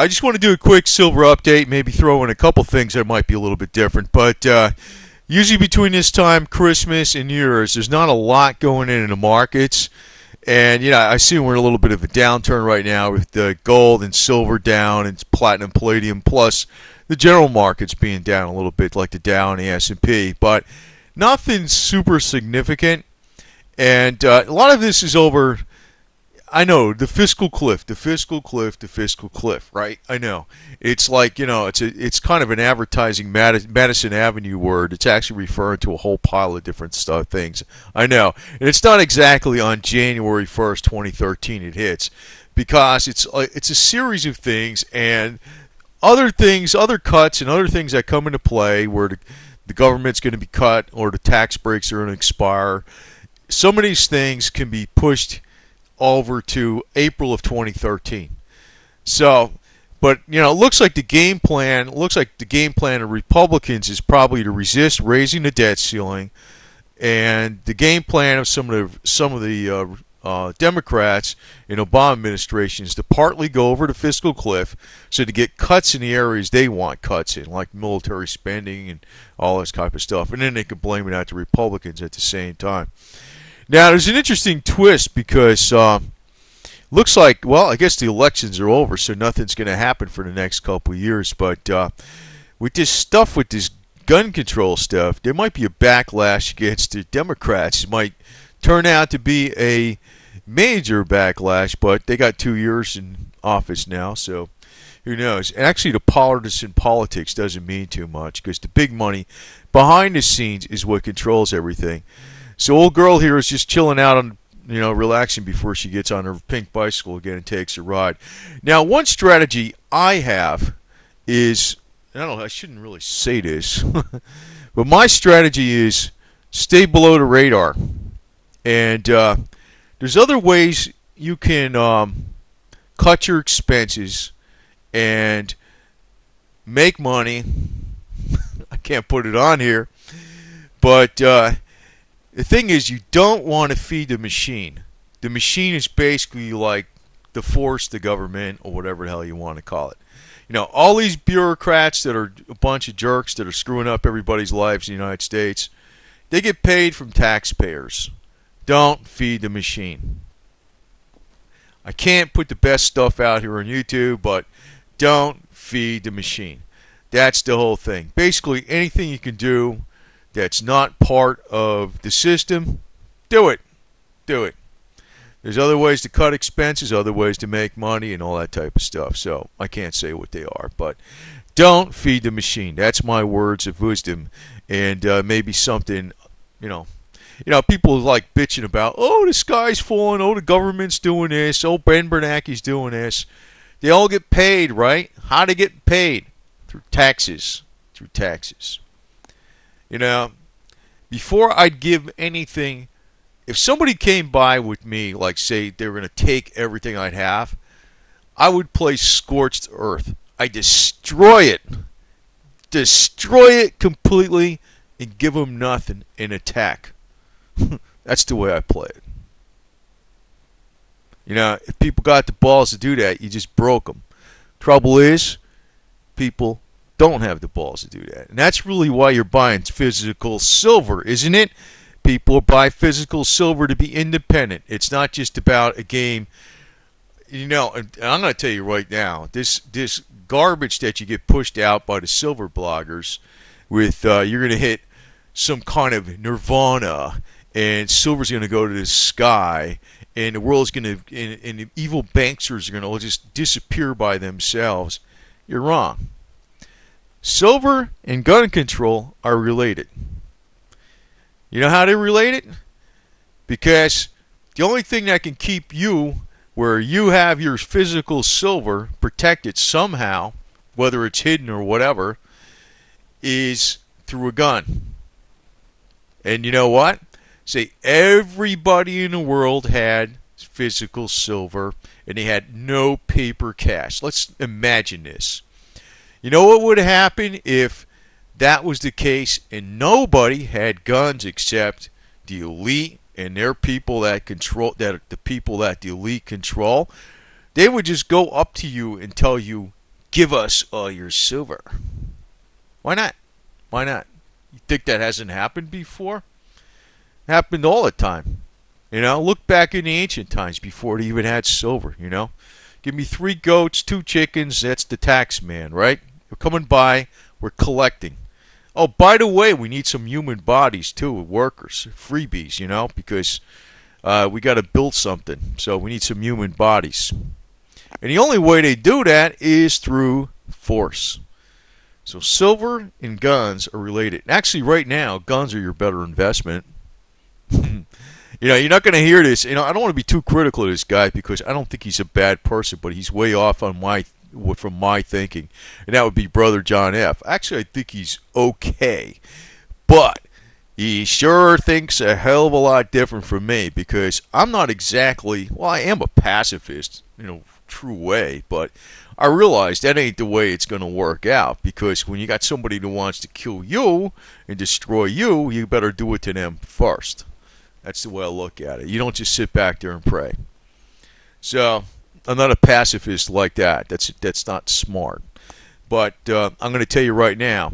I just want to do a quick silver update, maybe throw in a couple things that might be a little bit different. But usually between this time, Christmas and New Year's, there's not a lot going in the markets. And, I see we're in a little bit of a downturn right now with the gold and silver down and platinum, palladium, plus the general markets being down a little bit like the Dow and the S&P. But nothing super significant. And a lot of this is over... I know, the fiscal cliff, right? I know. It's like, it's kind of an advertising Madison Avenue word. It's actually referring to a whole pile of different things. I know. And it's not exactly on January 1st, 2013 it hits, because it's a series of things and other cuts and other things that come into play where the government's going to be cut or the tax breaks are going to expire. Some of these things can be pushed over to April of 2013. So, but it looks like the game plan of Republicans is probably to resist raising the debt ceiling, and the game plan of some of the Democrats in Obama administration is to partly go over the fiscal cliff, so to get cuts in the areas they want cuts in, like military spending and all this type of stuff, and then they can blame it out to Republicans at the same time. Now, there's an interesting twist because looks like, well, I guess the elections are over, so nothing's going to happen for the next couple of years. But with this gun control stuff, there might be a backlash against the Democrats. It might turn out to be a major backlash, but they got 2 years in office now, so who knows? Actually, the partisan politics doesn't mean too much because the big money behind the scenes is what controls everything. So old girl here is just chilling out on, relaxing before she gets on her pink bicycle again and takes a ride. Now, one strategy I have is, I don't know, I shouldn't really say this, but my strategy is stay below the radar. And there's other ways you can cut your expenses and make money. I can't put it on here, but the thing is, you don't want to feed the machine. The machine is basically like the force, the government, or whatever the hell you want to call it. All these bureaucrats that are a bunch of jerks that are screwing up everybody's lives in the United States, they get paid from taxpayers. Don't feed the machine. I can't put the best stuff out here on YouTube, but don't feed the machine. That's the whole thing. Basically, anything you can do that's not part of the system, do it. Do it. There's other ways to cut expenses, other ways to make money, and all that type of stuff. So I can't say what they are, but don't feed the machine. That's my words of wisdom, and maybe something, people like bitching about, oh, the sky's falling, oh, the government's doing this, oh, Ben Bernanke's doing this. They all get paid, right? How to get paid? Through taxes. Through taxes. Before I'd give anything, if somebody came by with me, like say they were going to take everything I'd have, I would play scorched earth. I destroy it. Destroy it completely and give them nothing and attack. That's the way I play it. If people got the balls to do that, you just broke them. Trouble is, people don't have the balls to do that. And that's really why you're buying physical silver, isn't it? People buy physical silver to be independent. It's not just about a game. And I'm going to tell you right now, this garbage that you get pushed out by the silver bloggers with you're going to hit some kind of nirvana and silver's going to go to the sky and the world's going to, and the evil banksters are going to just disappear by themselves. You're wrong. Silver and gun control are related. You know how they're related? Because the only thing that can keep you where you have your physical silver protected somehow, whether it's hidden or whatever, is through a gun. And you know what? Say everybody in the world had physical silver and they had no paper cash. Let's imagine this. You know what would happen if that was the case and nobody had guns except the elite and their people that control, that the people that the elite control? They would just go up to you and tell you, Give us all your silver. Why not? Why not? You think that hasn't happened before? It happened all the time. Look back in the ancient times before they even had silver. Give me 3 goats, 2 chickens, that's the tax man, right? We're coming by, we're collecting. Oh, by the way, we need some human bodies too, workers, freebies, because we got to build something. So we need some human bodies. And the only way they do that is through force. So silver and guns are related. Actually, right now, guns are your better investment. You're not going to hear this. I don't want to be too critical of this guy because I don't think he's a bad person, but he's way off on from my thinking, and that would be Brother John F. Actually, I think he's okay, but he sure thinks a hell of a lot different from me because I'm not exactly, well, I am a pacifist, true way, but I realize that ain't the way it's going to work out because when you got somebody who wants to kill you and destroy you, you better do it to them first. That's the way I look at it. You don't just sit back there and pray. So I'm not a pacifist like that. That's not smart. But I'm going to tell you right now,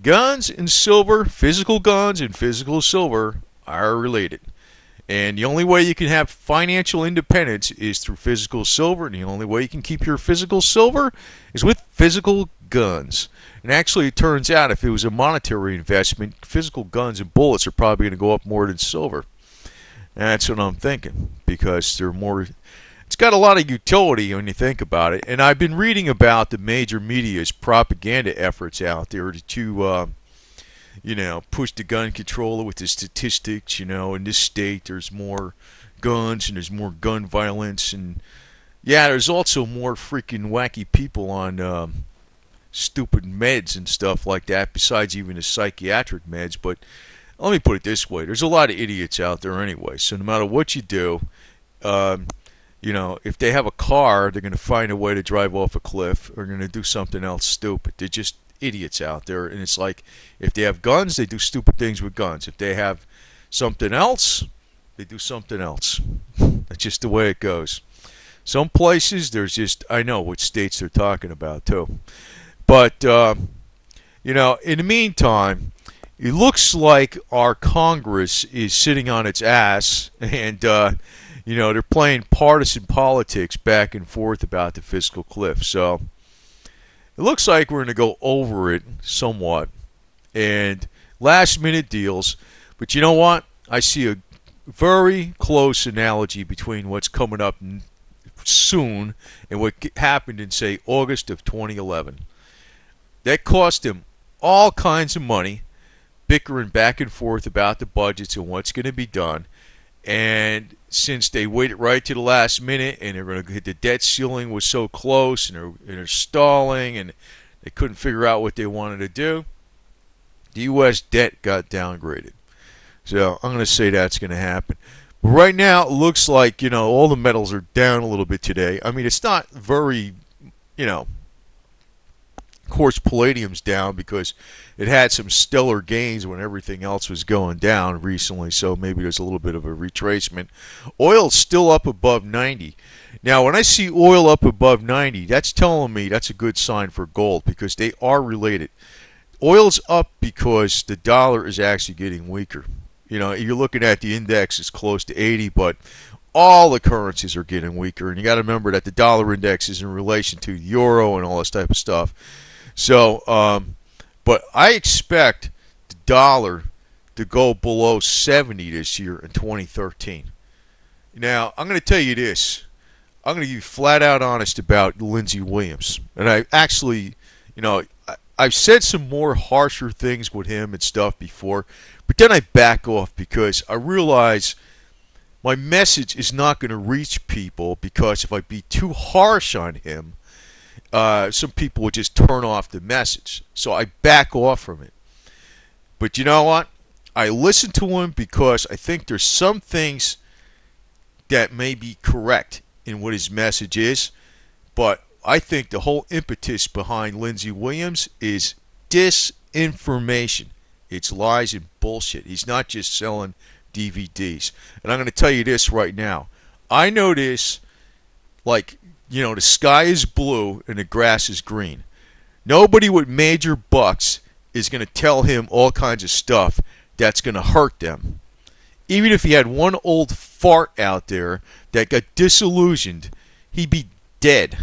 guns and silver, physical guns and physical silver are related. And the only way you can have financial independence is through physical silver, and the only way you can keep your physical silver is with physical guns. And actually, it turns out if it was a monetary investment, physical guns and bullets are probably going to go up more than silver. And that's what I'm thinking because they're more. It's got a lot of utility when you think about it. And I've been reading about the major media's propaganda efforts out there to, push the gun controller with the statistics. In this state there's more guns and there's more gun violence. And, yeah, there's also more freaking wacky people on stupid meds and stuff like that besides even the psychiatric meds. But let me put it this way. There's a lot of idiots out there anyway. So no matter what you do, if they have a car, they're going to find a way to drive off a cliff or going to do something else stupid. They're just idiots out there. And it's like if they have guns, they do stupid things with guns. If they have something else, they do something else. That's just the way it goes. Some places, I know what states they're talking about too. But, in the meantime, it looks like our Congress is sitting on its ass and, they're playing partisan politics back and forth about the fiscal cliff. So it looks like we're going to go over it somewhat and last-minute deals. But you know what? I see a very close analogy between what's coming up soon and what happened in, say, August of 2011. That cost him all kinds of money, bickering back and forth about the budgets and what's going to be done. And since they waited right to the last minute and they're going to hit the debt ceiling was so close and they're stalling and they couldn't figure out what they wanted to do, the U.S. debt got downgraded. So I'm going to say that's going to happen. But right now it looks like, all the metals are down a little bit today. I mean, it's not very, of course, palladium's down because it had some stellar gains when everything else was going down recently, so maybe there's a little bit of a retracement. Oil's still up above 90. Now, when I see oil up above 90, that's telling me that's a good sign for gold because they are related. Oil's up because the dollar is actually getting weaker. You're looking at the index is close to 80, but all the currencies are getting weaker, and you got to remember that the dollar index is in relation to the euro and all this type of stuff. So, but I expect the dollar to go below 70 this year in 2013. Now, I'm going to tell you this. I'm going to be flat out honest about Lindsey Williams. And I actually, I've said some more harsher things with him and stuff before, but then I back off because I realize my message is not going to reach people because if I be too harsh on him, some people would just turn off the message. So I back off from it. But you know what? I listen to him because I think there's some things that may be correct in what his message is. But I think the whole impetus behind Lindsey Williams is disinformation. It's lies and bullshit. He's not just selling DVDs. And I'm going to tell you this right now. I know this like the sky is blue and the grass is green. Nobody with major bucks is going to tell him all kinds of stuff that's going to hurt them. Even if he had one old fart out there that got disillusioned, he'd be dead.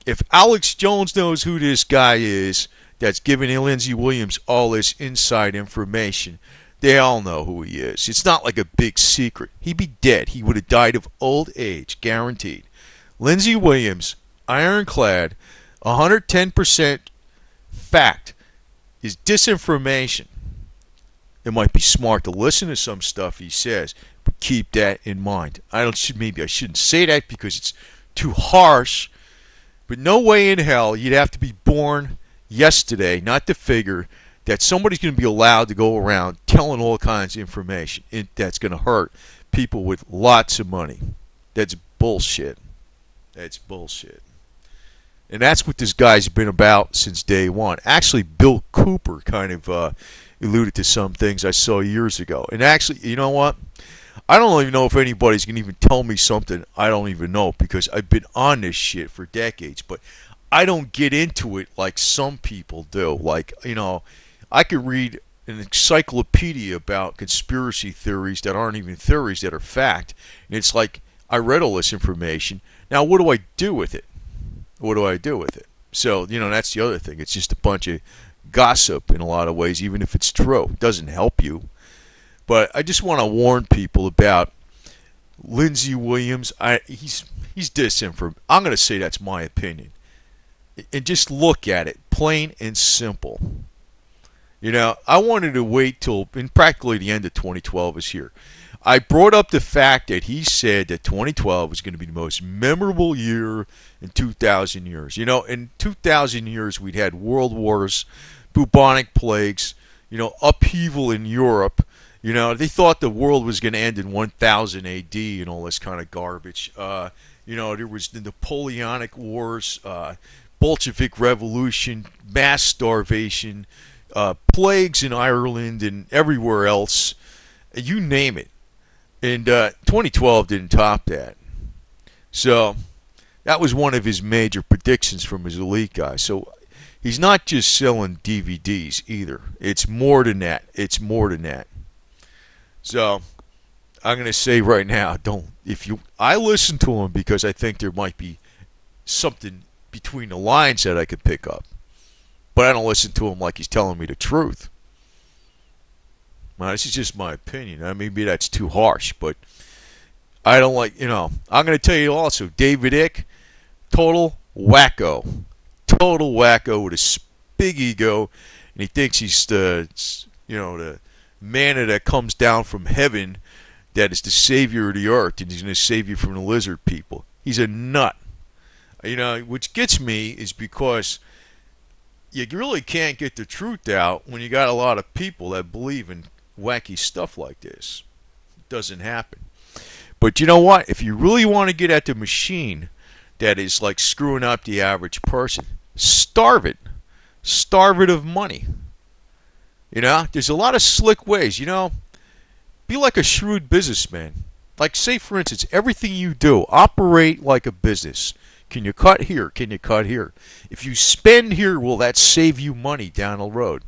If Alex Jones knows who this guy is that's giving Lindsey Williams all this inside information, they all know who he is. It's not like a big secret. He'd be dead. He would have died of old age, guaranteed. Lindsey Williams, ironclad, 110% fact, is disinformation. It might be smart to listen to some stuff he says, but keep that in mind. Maybe I shouldn't say that because it's too harsh, but no way in hell you'd have to be born yesterday not to figure that somebody's going to be allowed to go around telling all kinds of information that's going to hurt people with lots of money. That's bullshit. That's bullshit. And that's what this guy's been about since day one. Actually, Bill Cooper kind of alluded to some things I saw years ago. And actually, you know what? I don't even know if anybody's going to even tell me something I don't even know, because I've been on this shit for decades. But I don't get into it like some people do. Like, I could read an encyclopedia about conspiracy theories that aren't even theories, that are fact. And it's like, I read all this information. Now, what do I do with it? What do I do with it? So, that's the other thing. It's just a bunch of gossip in a lot of ways, even if it's true. It doesn't help you. But I just want to warn people about Lindsey Williams. He's disinformation. I'm going to say that's my opinion. And just look at it, plain and simple. I wanted to wait till practically the end of 2012 is here. I brought up the fact that he said that 2012 was going to be the most memorable year in 2,000 years. In 2,000 years, we'd had world wars, bubonic plagues, upheaval in Europe. They thought the world was going to end in 1000 AD and all this kind of garbage. There was the Napoleonic Wars, Bolshevik Revolution, mass starvation, plagues in Ireland and everywhere else. You name it. And 2012 didn't top that. So that was one of his major predictions from his elite guy. So he's not just selling DVDs either. It's more than that. It's more than that. So I'm going to say right now, I listen to him because I think there might be something between the lines that I could pick up. But I don't listen to him like he's telling me the truth. Well, this is just my opinion. Maybe that's too harsh, but I don't like, I'm going to tell you also, David Icke, total wacko. Total wacko with a big ego, and he thinks he's the manna that comes down from heaven that is the savior of the earth, and he's going to save you from the lizard people. He's a nut. Which gets me is because you really can't get the truth out when you got a lot of people that believe in wacky stuff like this. It doesn't happen. But you know what? If you really want to get at the machine that is like screwing up the average person, starve it. Starve it of money. There's a lot of slick ways. Be like a shrewd businessman. Like, say, for instance, everything you do, operate like a business. Can you cut here? Can you cut here? If you spend here, will that save you money down the road?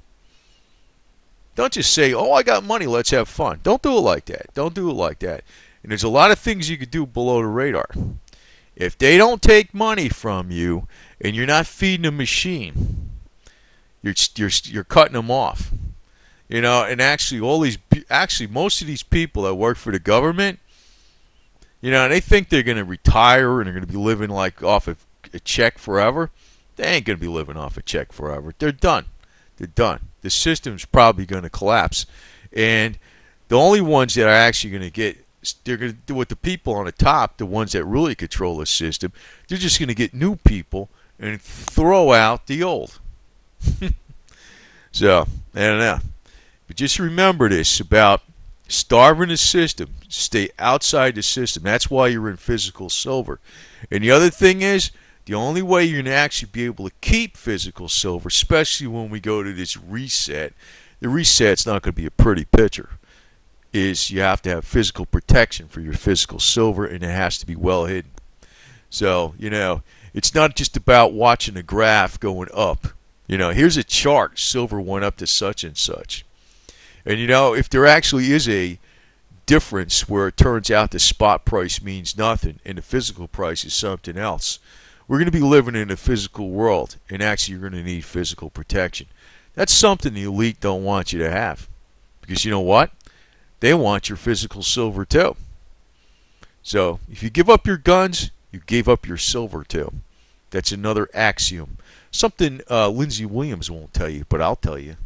Don't just say, oh, I got money, let's have fun. Don't do it like that. Don't do it like that. And there's a lot of things you could do below the radar. If they don't take money from you and you're not feeding a machine, you're cutting them off. And actually most of these people that work for the government, they think they're going to retire and they're going to be living like off a check forever. They ain't going to be living off a check forever. They're done. They're done. The system's probably going to collapse. And the only ones that are actually going to get, they're going to do with the people on the top, the ones that really control the system, they're just going to get new people and throw out the old. So, I don't know. But just remember this about starving the system. Stay outside the system. That's why you're in physical silver. And the other thing is, the only way you're going to actually be able to keep physical silver, especially when we go to this reset, the reset's not going to be a pretty picture, is you have to have physical protection for your physical silver, and it has to be well hidden. So, it's not just about watching a graph going up. Here's a chart. Silver went up to such and such. And, if there actually is a difference where it turns out the spot price means nothing and the physical price is something else, we're going to be living in a physical world, and actually you're going to need physical protection. That's something the elite don't want you to have. Because you know what? They want your physical silver too. So if you give up your guns, you gave up your silver too. That's another axiom. Something Lindsey Williams won't tell you, but I'll tell you.